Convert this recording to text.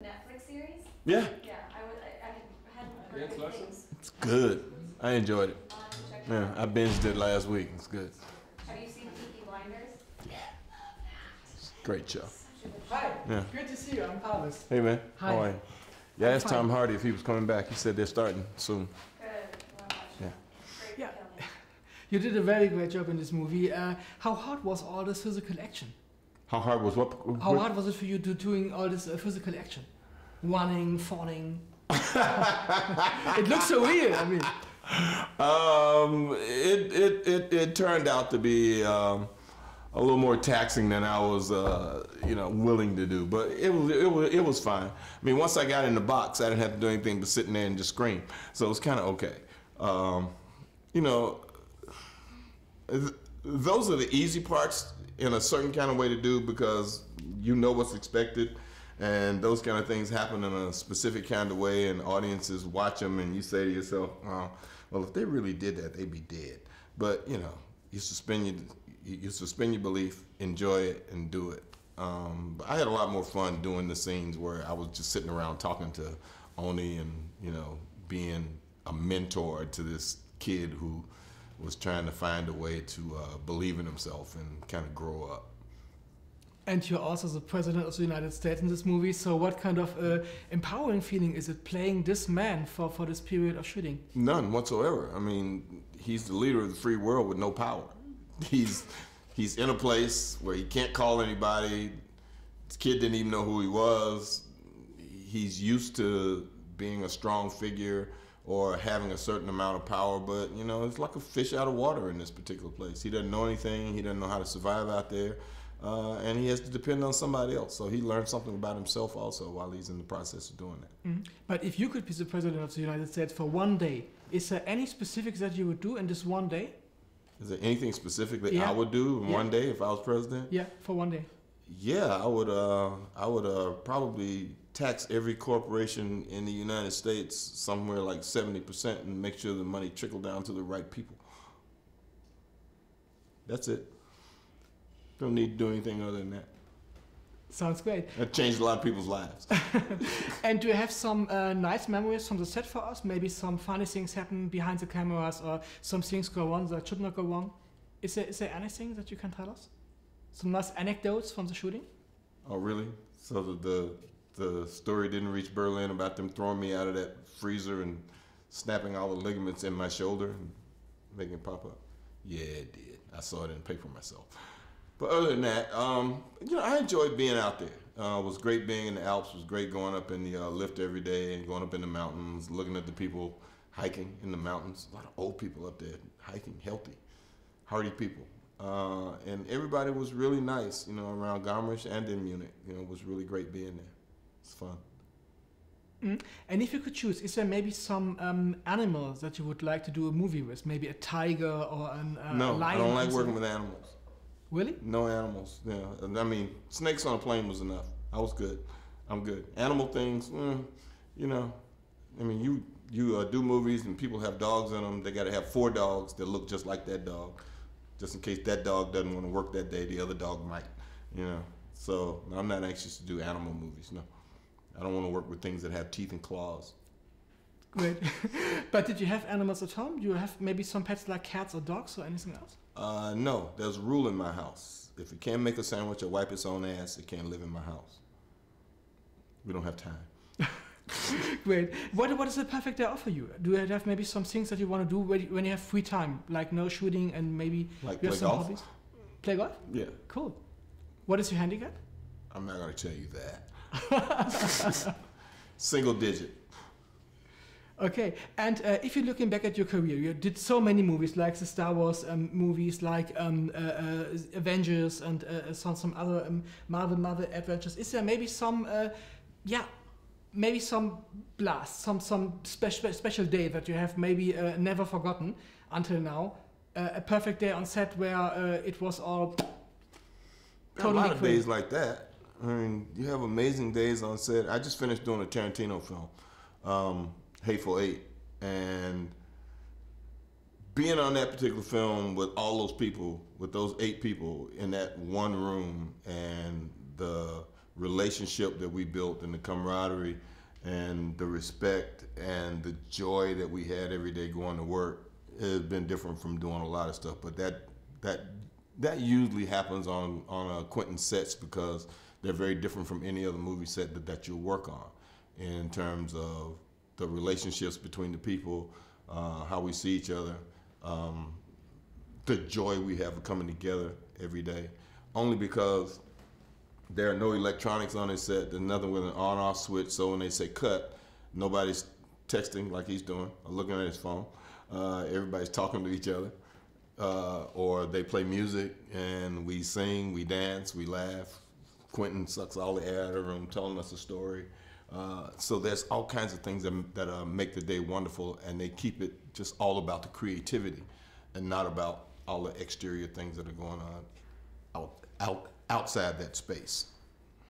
Netflix series? Yeah. Yeah, I hadn't heard good things. It's good. I enjoyed it. I'll have to check it Yeah, out. I binged it last week. It's good. Have you seen Peaky Blinders? Yeah. Great show. Such a good show. Hi, Yeah. good to see you. I'm Carlos. Hey man. Hi. How are you? Yeah, I asked fine. Tom Hardy if he was coming back. He said they're starting soon. Good. Well, watch. Yeah. Great Yeah. film. You did a very great job in this movie. How hard was all this physical action? How hard was what? How hard was it for you doing all this physical action? Running, falling. It looks so real. I mean, It turned out to be a little more taxing than I was willing to do, but it was fine. I mean, once I got in the box, I didn't have to do anything but sit in there and just scream, so it was kind of okay. Those are the easy parts in a certain kind of way to do because you know what's expected, and those kind of things happen in a specific kind of way, and audiences watch them, and you say to yourself, oh, well, if they really did that, they'd be dead. But you suspend your belief, enjoy it, and do it. But I had a lot more fun doing the scenes where I was just sitting around talking to Oni and being a mentor to this kid who was trying to find a way to believe in himself and kind of grow up. and you're also the president of the United States in this movie. So, what kind of empowering feeling is it playing this man for this period of shooting? None whatsoever. I mean, he's the leader of the free world with no power. He's in a place where he can't call anybody. This kid didn't even know who he was. He's used to being a strong figure or having a certain amount of power, but it's like a fish out of water in this particular place. He doesn't know anything. He doesn't know how to survive out there, and he has to depend on somebody else. So he learned something about himself also while he's in the process of doing that. Mm. But if you could be the president of the United States for one day, is there any specifics that you would do in this one day? Is there anything specific that Yeah. I would do in Yeah. one day if I was president? Yeah, for one day. Yeah, I would probably tax every corporation in the United States somewhere like 70% and make sure the money trickled down to the right people. That's it. Don't need to do anything other than that. Sounds great. That changed a lot of people's lives. And do you have some nice memories from the set for us? Maybe some funny things happen behind the cameras, or some things go wrong that should not go wrong. Is there anything that you can tell us? Some nice anecdotes from the shooting? Oh, really? So the story didn't reach Berlin about them throwing me out of that freezer and snapping all the ligaments in my shoulder and making it pop up? Yeah, it did. I saw it in the paper myself. But other than that, I enjoyed being out there. It was great being in the Alps. It was great going up in the lift every day and going up in the mountains, looking at the people hiking in the mountains. A lot of old people up there hiking, healthy, hardy people. And everybody was really nice, around Garmisch and in Munich. It was really great being there. It's fun. Mm. And if you could choose, is there maybe some animals that you would like to do a movie with? Maybe a tiger or a No, lion? I don't like or working something? with animals. Really? No animals. Yeah, I mean, snakes on a plane was enough. I was good. I'm good. Animal things, I mean, you do movies and people have dogs in them. They got to have 4 dogs that look just like that dog, just in case that dog doesn't want to work that day. The other dog might, So I'm not anxious to do animal movies. No, I don't want to work with things that have teeth and claws. Great. But did you have animals at home? Do you have maybe some pets like cats or dogs or anything else? No, there's a rule in my house. If it can't make a sandwich or wipe its own ass, it can't live in my house. We don't have time. Great. What is the perfect day off for you? Do you have maybe some things that you want to do when you have free time, like no shooting and maybe Like you have play some golf? hobbies? Play golf? Yeah, Cool. What is your handicap? I'm not going to tell you that. Single digit. Okay, and if you're looking back at your career, you did so many movies, like the Star Wars movies, like Avengers and some other Marvel adventures. Is there maybe some, maybe some blast, some special day that you have maybe never forgotten until now? A perfect day on set where it was all A totally lot of crazy. days like that. I mean, you have amazing days on set. I just finished doing a Tarantino film, Hateful Eight, and being on that particular film with all those people, with those 8 people in that one room, and the relationship that we built and the camaraderie and the respect and the joy that we had every day going to work has been different from doing a lot of stuff. But that usually happens on Quentin sets because they're very different from any other movie set that you'll work on in terms of the relationships between the people, how we see each other, the joy we have of coming together every day. Only because there are no electronics on his set. There's nothing with an on-off switch. So when they say cut, nobody's texting like he's doing or looking at his phone. Everybody's talking to each other. Or they play music and we sing, we dance, we laugh. Quentin sucks all the air out of the room telling us a story. So there's all kinds of things that make the day wonderful, and they keep it just all about the creativity and not about all the exterior things that are going on outside that space.